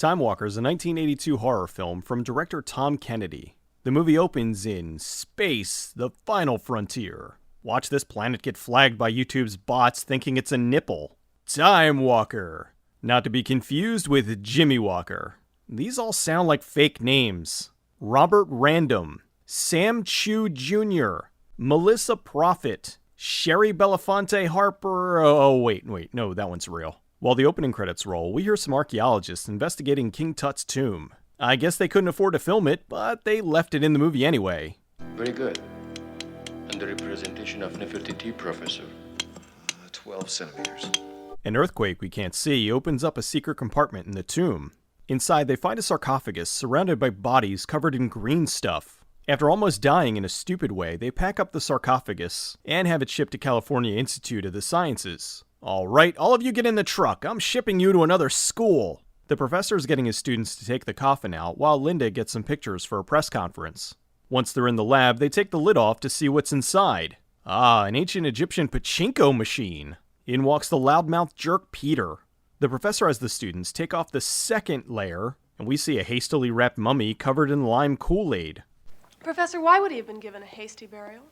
Time Walker is a 1982 horror film from director Tom Kennedy. The movie opens in Space, the Final Frontier. Watch this planet get flagged by YouTube's bots thinking it's a nipple. Time Walker. Not to be confused with Jimmy Walker. These all sound like fake names. Robert Random, Sam Chu Jr., Melissa Prophet, Sherry Belafonte Harper. Oh, wait, no, that one's real. While the opening credits roll, we hear some archaeologists investigating King Tut's tomb. I guess they couldn't afford to film it, but they left it in the movie anyway. Very good. Under representation of Nefertiti, Professor. 12 centimeters. An earthquake we can't see opens up a secret compartment in the tomb. Inside, they find a sarcophagus surrounded by bodies covered in green stuff. After almost dying in a stupid way, they pack up the sarcophagus and have it shipped to California Institute of the Sciences. Alright, all of you get in the truck. I'm shipping you to another school. The professor is getting his students to take the coffin out while Linda gets some pictures for a press conference. Once they're in the lab, they take the lid off to see what's inside. Ah, an ancient Egyptian pachinko machine. In walks the loudmouth jerk Peter. The professor has the students take off the second layer, and we see a hastily wrapped mummy covered in lime Kool-Aid. Professor, why would he have been given a hasty burial?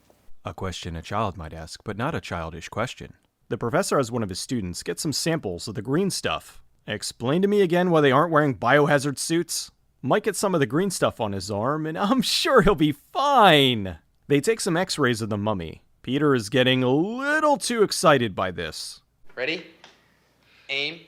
A question a child might ask, but not a childish question. The professor has one of his students get some samples of the green stuff. Explain to me again why they aren't wearing biohazard suits? Mike gets some of the green stuff on his arm, and I'm sure he'll be fine. They take some x-rays of the mummy. Peter is getting a little too excited by this. Ready? Aim.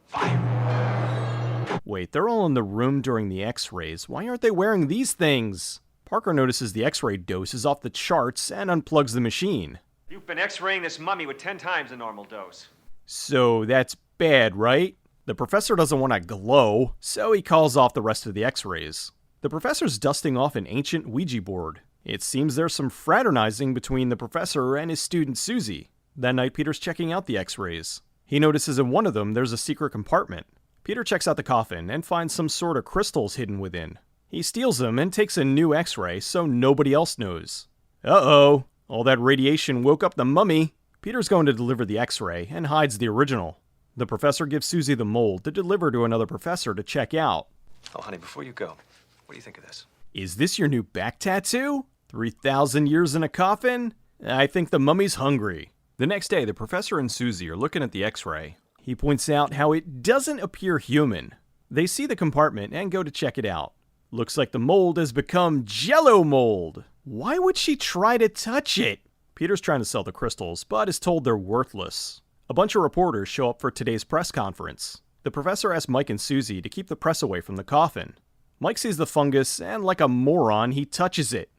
Fire. Wait, they're all in the room during the x-rays. Why aren't they wearing these things? Parker notices the x-ray dose is off the charts and unplugs the machine. You've been x-raying this mummy with 10 times the normal dose. So that's bad, right? The professor doesn't want to glow, so he calls off the rest of the x-rays. The professor's dusting off an ancient Ouija board. It seems there's some fraternizing between the professor and his student Susie. That night, Peter's checking out the x-rays. He notices in one of them there's a secret compartment. Peter checks out the coffin and finds some sort of crystals hidden within. He steals them and takes a new x-ray so nobody else knows. Uh-oh. All that radiation woke up the mummy. Peter's going to deliver the x-ray and hides the original. The professor gives Susie the mold to deliver to another professor to check out. Oh, honey, before you go, what do you think of this? Is this your new back tattoo? 3,000 years in a coffin? I think the mummy's hungry. The next day, the professor and Susie are looking at the x-ray. He points out how it doesn't appear human. They see the compartment and go to check it out. Looks like the mold has become Jell-O mold. Why would she try to touch it? Peter's trying to sell the crystals, but is told they're worthless. A bunch of reporters show up for today's press conference. The professor asks Mike and Susie to keep the press away from the coffin. Mike sees the fungus, and like a moron, he touches it.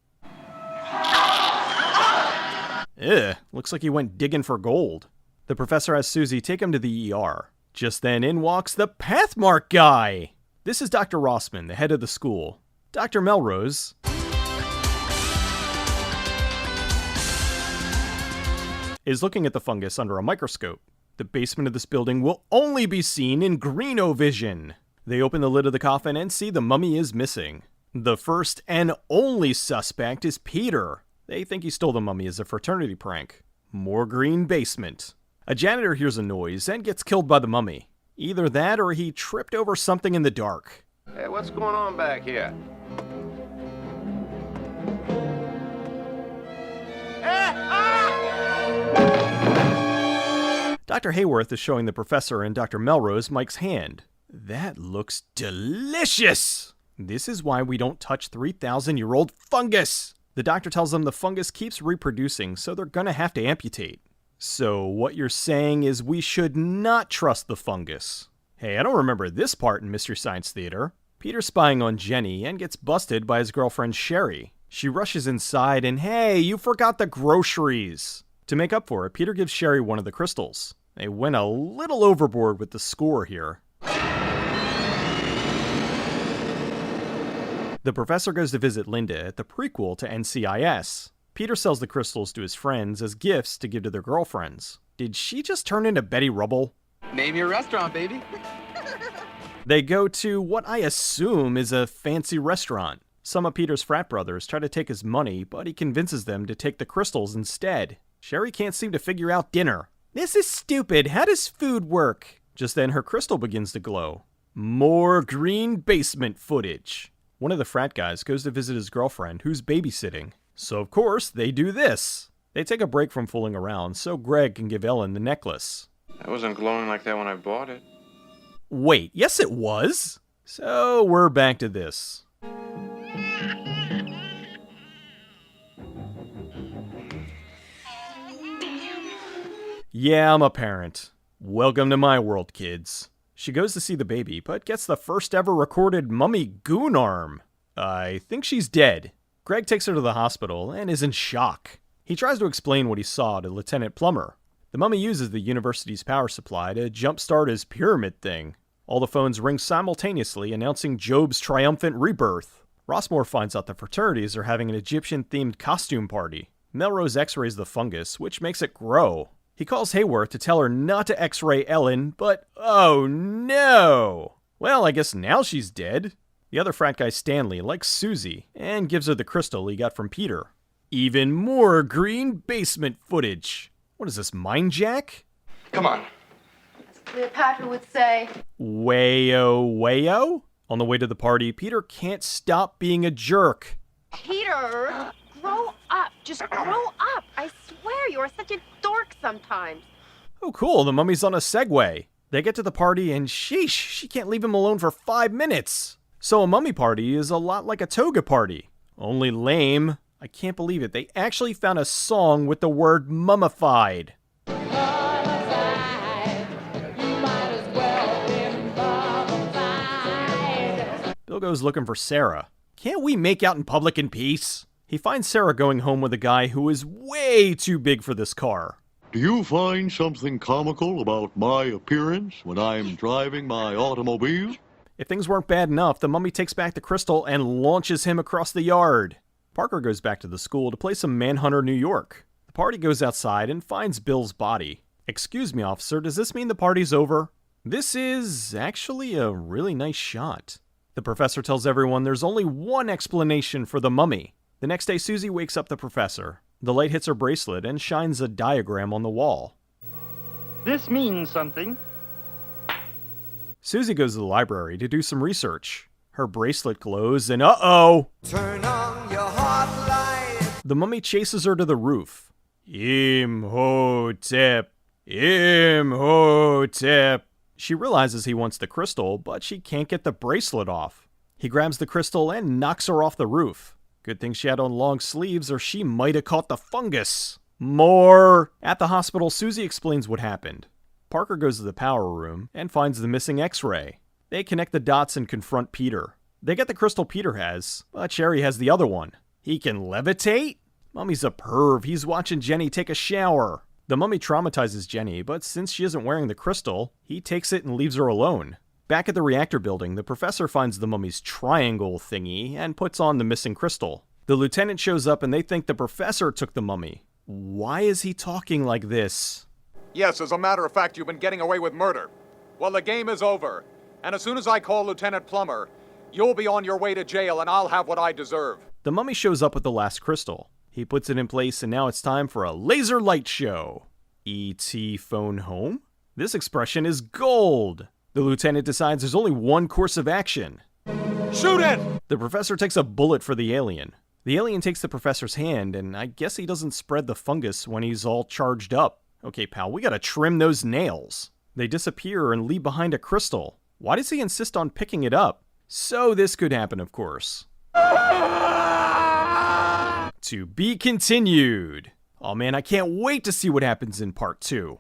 Looks like he went digging for gold. The professor has Susie take him to the ER. Just then in walks the Pathmark guy! This is Dr. Rossman, the head of the school. Dr. Melrose is looking at the fungus under a microscope. The basement of this building will only be seen in greeno-vision. They open the lid of the coffin and see the mummy is missing. The first and only suspect is Peter. They think he stole the mummy as a fraternity prank. More green basement. A janitor hears a noise and gets killed by the mummy. Either that or he tripped over something in the dark. Hey, what's going on back here? Dr. Hayworth is showing the professor and Dr. Melrose Mike's hand. That looks delicious! This is why we don't touch 3,000-year-old fungus! The doctor tells them the fungus keeps reproducing, so they're gonna have to amputate. So what you're saying is we should not trust the fungus. Hey, I don't remember this part in Mystery Science Theater. Peter's spying on Jenny and gets busted by his girlfriend Sherry. She rushes inside and, hey, you forgot the groceries! To make up for it, Peter gives Sherry one of the crystals. They went a little overboard with the score here. The professor goes to visit Linda at the prequel to NCIS. Peter sells the crystals to his friends as gifts to give to their girlfriends. Did she just turn into Betty Rubble? Name your restaurant, baby. They go to what I assume is a fancy restaurant. Some of Peter's frat brothers try to take his money, but he convinces them to take the crystals instead. Sherry can't seem to figure out dinner. This is stupid. How does food work? Just then her crystal begins to glow. More green basement footage. One of the frat guys goes to visit his girlfriend, who's babysitting. So of course, they do this. They take a break from fooling around so Greg can give Ellen the necklace. That wasn't glowing like that when I bought it. Wait, yes it was! So we're back to this. Yeah, I'm a parent. Welcome to my world, kids. She goes to see the baby, but gets the first ever recorded mummy goon arm. I think she's dead. Greg takes her to the hospital and is in shock. He tries to explain what he saw to Lieutenant Plummer. The mummy uses the university's power supply to jumpstart his pyramid thing. All the phones ring simultaneously, announcing Job's triumphant rebirth. Rossmore finds out the fraternities are having an Egyptian-themed costume party. Melrose x-rays the fungus, which makes it grow. He calls Hayworth to tell her not to x-ray Ellen, but oh no! Well, I guess now she's dead. The other frat guy, Stanley, likes Susie, and gives her the crystal he got from Peter. Even more green basement footage. What is this, Mind Jack? Come on. As Cleopatra would say. Wayo? On the way to the party, Peter can't stop being a jerk. Peter, grow up. Just grow up. I swear you are such a dork sometimes. Oh cool, the mummy's on a Segway. They get to the party and sheesh, she can't leave him alone for 5 minutes. So a mummy party is a lot like a toga party. Only lame. I can't believe it. They actually found a song with the word mummified. Bill goes looking for Sarah. Can't we make out in public in peace? He finds Sarah going home with a guy who is way too big for this car. Do you find something comical about my appearance when I'm driving my automobile? If things weren't bad enough, the mummy takes back the crystal and launches him across the yard. Parker goes back to the school to play some Manhunter New York. The party goes outside and finds Bill's body. Excuse me, officer, does this mean the party's over? This is actually a really nice shot. The professor tells everyone there's only one explanation for the mummy. The next day, Susie wakes up the professor. The light hits her bracelet and shines a diagram on the wall. This means something. Susie goes to the library to do some research. Her bracelet glows and uh-oh! Turn on your hot light. The mummy chases her to the roof. Imhotep! Imhotep! She realizes he wants the crystal, but she can't get the bracelet off. He grabs the crystal and knocks her off the roof. Good thing she had on long sleeves or she might have caught the fungus. More! At the hospital, Susie explains what happened. Parker goes to the power room and finds the missing x-ray. They connect the dots and confront Peter. They get the crystal Peter has, but Sherry has the other one. He can levitate? Mummy's a perv. He's watching Jenny take a shower. The mummy traumatizes Jenny, but since she isn't wearing the crystal, he takes it and leaves her alone. Back at the reactor building, the professor finds the mummy's triangle thingy and puts on the missing crystal. The lieutenant shows up and they think the professor took the mummy. Why is he talking like this? Yes, as a matter of fact, you've been getting away with murder. Well, the game is over. And as soon as I call Lieutenant Plummer, you'll be on your way to jail and I'll have what I deserve. The mummy shows up with the last crystal. He puts it in place and now it's time for a laser light show. E.T. phone home? This expression is gold. The lieutenant decides there's only one course of action. Shoot it! The professor takes a bullet for the alien. The alien takes the professor's hand, and I guess he doesn't spread the fungus when he's all charged up. Okay, pal, we gotta trim those nails. They disappear and leave behind a crystal. Why does he insist on picking it up? So this could happen, of course. To be continued. Oh man, I can't wait to see what happens in part 2.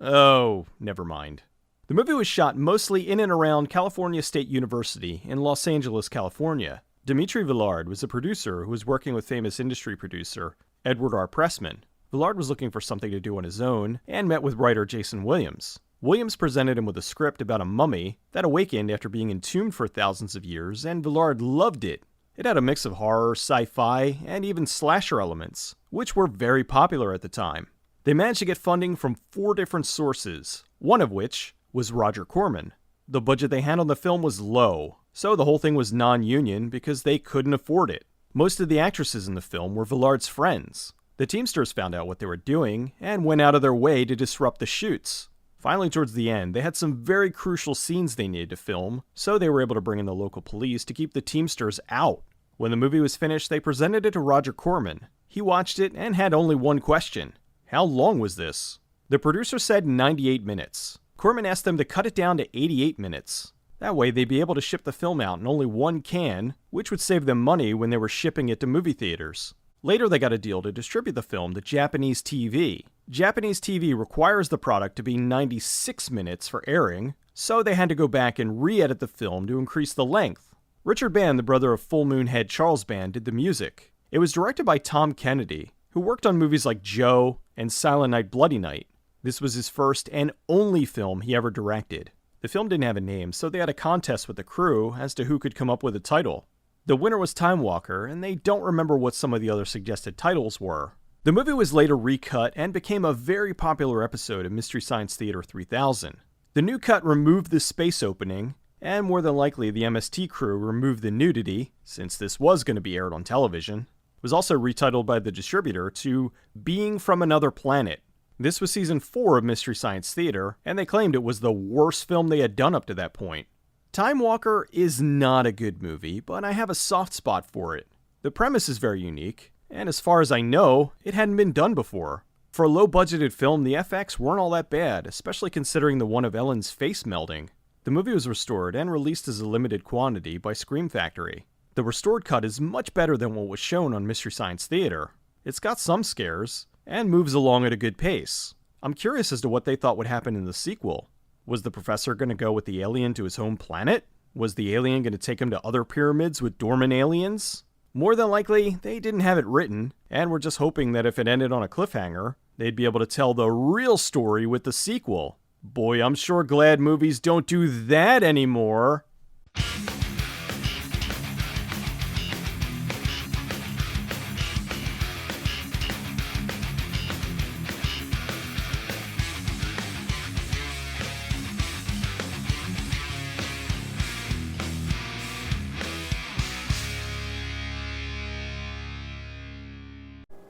Oh, never mind. The movie was shot mostly in and around California State University in Los Angeles, California. Dimitri Villard was a producer who was working with famous industry producer Edward R. Pressman. Villard was looking for something to do on his own and met with writer Jason Williams. Williams presented him with a script about a mummy that awakened after being entombed for thousands of years, and Villard loved it. It had a mix of horror, sci-fi, and even slasher elements, which were very popular at the time. They managed to get funding from 4 different sources, one of which was Roger Corman. The budget they had on the film was low, so the whole thing was non-union because they couldn't afford it. Most of the actresses in the film were Villard's friends. The Teamsters found out what they were doing and went out of their way to disrupt the shoots. Finally, towards the end, they had some very crucial scenes they needed to film, so they were able to bring in the local police to keep the Teamsters out. When the movie was finished, they presented it to Roger Corman. He watched it and had only one question. How long was this? The producer said 98 minutes. Corman asked them to cut it down to 88 minutes. That way they'd be able to ship the film out in only one can, which would save them money when they were shipping it to movie theaters. Later they got a deal to distribute the film to Japanese TV. Japanese TV requires the product to be 96 minutes for airing, so they had to go back and re-edit the film to increase the length. Richard Band, the brother of Full Moon head Charles Band, did the music. It was directed by Tom Kennedy, who worked on movies like Joe and Silent Night Bloody Night. This was his first and only film he ever directed. The film didn't have a name, so they had a contest with the crew as to who could come up with a title. The winner was Time Walker, and they don't remember what some of the other suggested titles were. The movie was later recut and became a very popular episode of Mystery Science Theater 3000. The new cut removed the space opening, and more than likely the MST crew removed the nudity, since this was going to be aired on television. It was also retitled by the distributor to Being from Another Planet. This was season 4 of Mystery Science Theater, and they claimed it was the worst film they had done up to that point. Time Walker is not a good movie, but I have a soft spot for it. The premise is very unique, and as far as I know, it hadn't been done before. For a low-budgeted film, the FX weren't all that bad, especially considering the one of Ellen's face melding. The movie was restored and released as a limited quantity by Scream Factory. The restored cut is much better than what was shown on Mystery Science Theater. It's got some scares, and moves along at a good pace. I'm curious as to what they thought would happen in the sequel. Was the professor going to go with the alien to his home planet? Was the alien going to take him to other pyramids with dormant aliens? More than likely, they didn't have it written, and were just hoping that if it ended on a cliffhanger, they'd be able to tell the real story with the sequel. Boy, I'm sure glad movies don't do that anymore.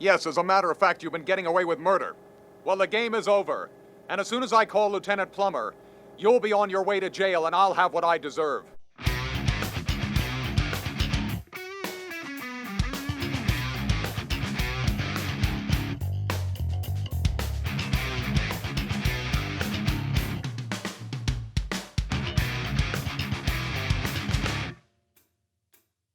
Yes, as a matter of fact, you've been getting away with murder. Well, the game is over. And as soon as I call Lieutenant Plummer, you'll be on your way to jail and I'll have what I deserve.